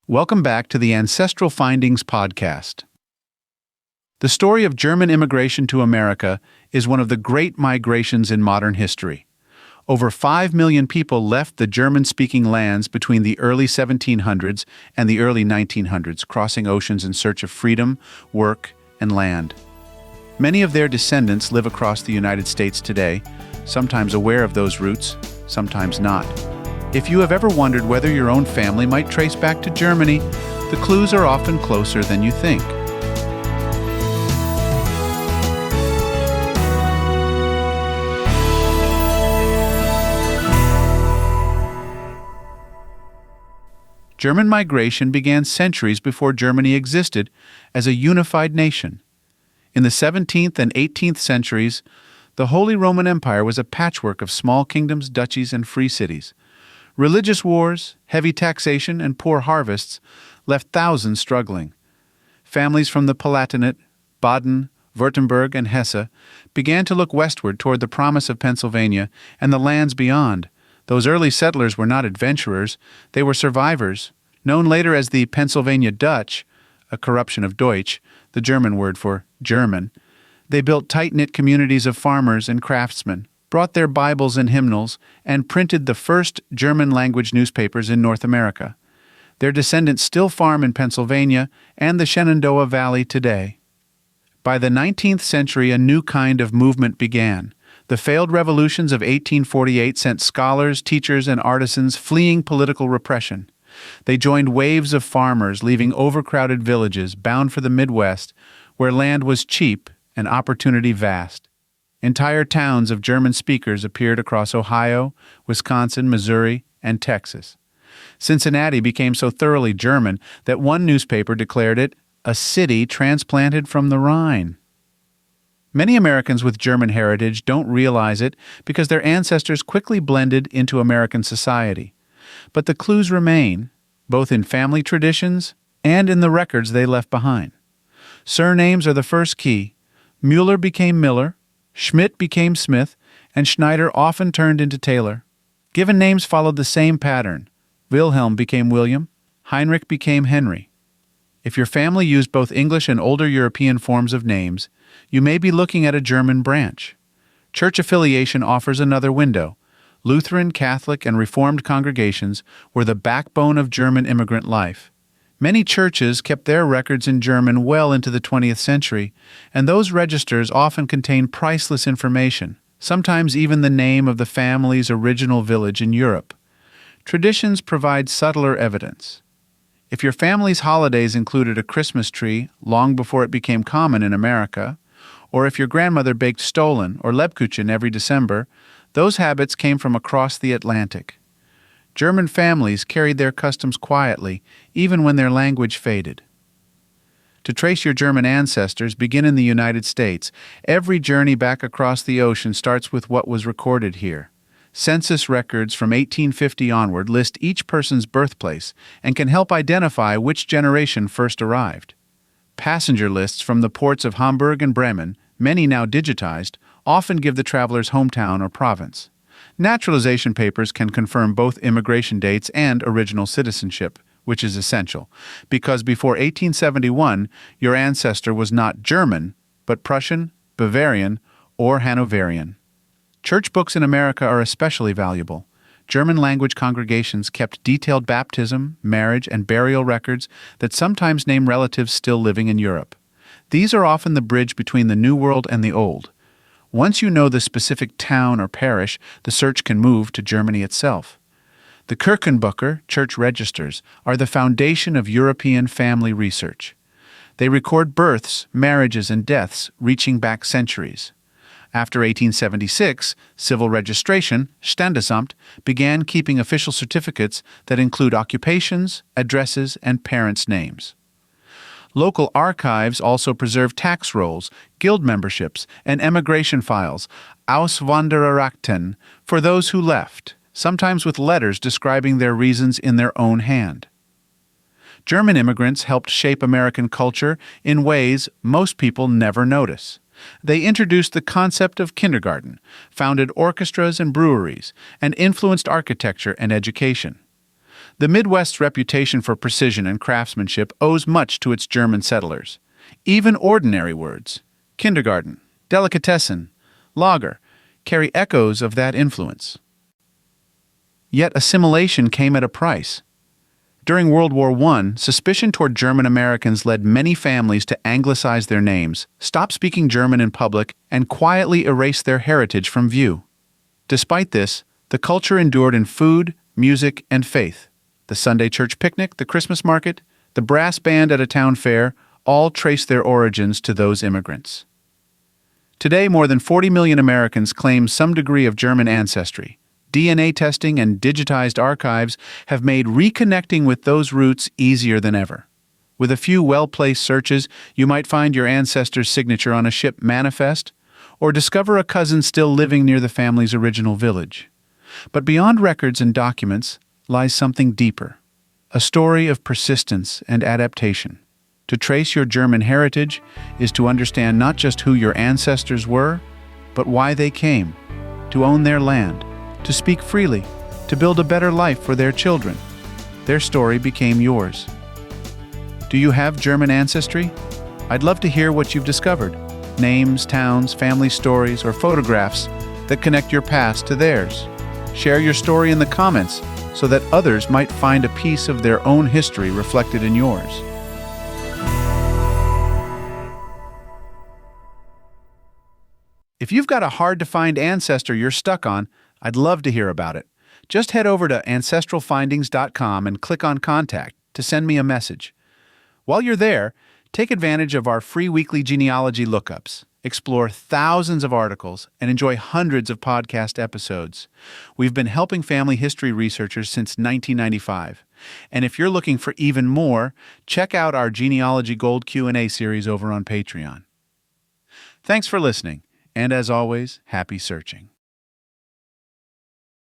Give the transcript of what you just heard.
Welcome back to the Ancestral Findings podcast. The story of German immigration to America is one of the great migrations in modern history. Over 5 million people left the German-speaking lands between the early 1700s and the early 1900s, crossing oceans in search of freedom, work, and land. Many of their descendants live across the United States today, sometimes aware of those roots, sometimes not. If you have ever wondered whether your own family might trace back to Germany, the clues are often closer than you think. German migration began centuries before Germany existed as a unified nation. In the 17th and 18th centuries, the Holy Roman Empire was a patchwork of small kingdoms, duchies, and free cities. Religious wars, heavy taxation, and poor harvests left thousands struggling. Families from the Palatinate, Baden, Württemberg, and Hesse began to look westward toward the promise of Pennsylvania and the lands beyond. Those early settlers were not adventurers, they were survivors. Known later as the Pennsylvania Dutch, a corruption of Deutsch, the German word for German, they built tight-knit communities of farmers and craftsmen, brought their Bibles and hymnals, and printed the first German-language newspapers in North America. Their descendants still farm in Pennsylvania and the Shenandoah Valley today. By the 19th century, a new kind of movement began. The failed revolutions of 1848 sent scholars, teachers, and artisans fleeing political repression. They joined waves of farmers leaving overcrowded villages bound for the Midwest, where land was cheap and opportunity vast. Entire towns of German speakers appeared across Ohio, Wisconsin, Missouri, and Texas. Cincinnati became so thoroughly German that one newspaper declared it a city transplanted from the Rhine. Many Americans with German heritage don't realize it because their ancestors quickly blended into American society. But the clues remain, both in family traditions and in the records they left behind. Surnames are the first key. Mueller became Miller, Schmidt became Smith, and Schneider often turned into Taylor. Given names followed the same pattern. Wilhelm became William, Heinrich became Henry. If your family used both English and older European forms of names, you may be looking at a German branch. Church affiliation offers another window. Lutheran, Catholic, and Reformed congregations were the backbone of German immigrant life. Many churches kept their records in German well into the 20th century, and those registers often contain priceless information, sometimes even the name of the family's original village in Europe. Traditions provide subtler evidence. If your family's holidays included a Christmas tree long before it became common in America, or if your grandmother baked Stollen or Lebkuchen every December, those habits came from across the Atlantic. German families carried their customs quietly, even when their language faded. To trace your German ancestors, begin in the United States. Every journey back across the ocean starts with what was recorded here. Census records from 1850 onward list each person's birthplace and can help identify which generation first arrived. Passenger lists from the ports of Hamburg and Bremen, many now digitized, often give the traveler's hometown or province. Naturalization papers can confirm both immigration dates and original citizenship, which is essential, because before 1871, your ancestor was not German, but Prussian, Bavarian, or Hanoverian. Church books in America are especially valuable. German-language congregations kept detailed baptism, marriage, and burial records that sometimes name relatives still living in Europe. These are often the bridge between the New World and the Old. Once you know the specific town or parish, the search can move to Germany itself. The Kirchenbücher, church registers, are the foundation of European family research. They record births, marriages, and deaths reaching back centuries. After 1876, civil registration, Standesamt, began keeping official certificates that include occupations, addresses, and parents' names. Local archives also preserve tax rolls, guild memberships, and emigration files, Auswandererakten, for those who left, sometimes with letters describing their reasons in their own hand. German immigrants helped shape American culture in ways most people never notice. They introduced the concept of kindergarten, founded orchestras and breweries, and influenced architecture and education. The Midwest's reputation for precision and craftsmanship owes much to its German settlers. Even ordinary words, kindergarten, delicatessen, lager, carry echoes of that influence. Yet assimilation came at a price. During World War I, suspicion toward German Americans led many families to anglicize their names, stop speaking German in public, and quietly erase their heritage from view. Despite this, the culture endured in food, music, and faith. The Sunday church picnic, the Christmas market, the brass band at a town fair all trace their origins to those immigrants. Today, more than 40 million Americans claim some degree of German ancestry. DNA testing and digitized archives have made reconnecting with those roots easier than ever. With a few well-placed searches, you might find your ancestor's signature on a ship manifest, or discover a cousin still living near the family's original village. But beyond records and documents lies something deeper, a story of persistence and adaptation. To trace your German heritage is to understand not just who your ancestors were, but why they came, to own their land, to speak freely, to build a better life for their children. Their story became yours. Do you have German ancestry? I'd love to hear what you've discovered. Names, towns, family stories, or photographs that connect your past to theirs. Share your story in the comments so that others might find a piece of their own history reflected in yours. If you've got a hard-to-find ancestor you're stuck on, I'd love to hear about it. Just head over to ancestralfindings.com and click on Contact to send me a message. While you're there, take advantage of our free weekly genealogy lookups. Explore thousands of articles and enjoy hundreds of podcast episodes. We've been helping family history researchers since 1995. And if you're looking for even more, check out our Genealogy Gold Q&A series over on Patreon. Thanks for listening, and as always, happy searching.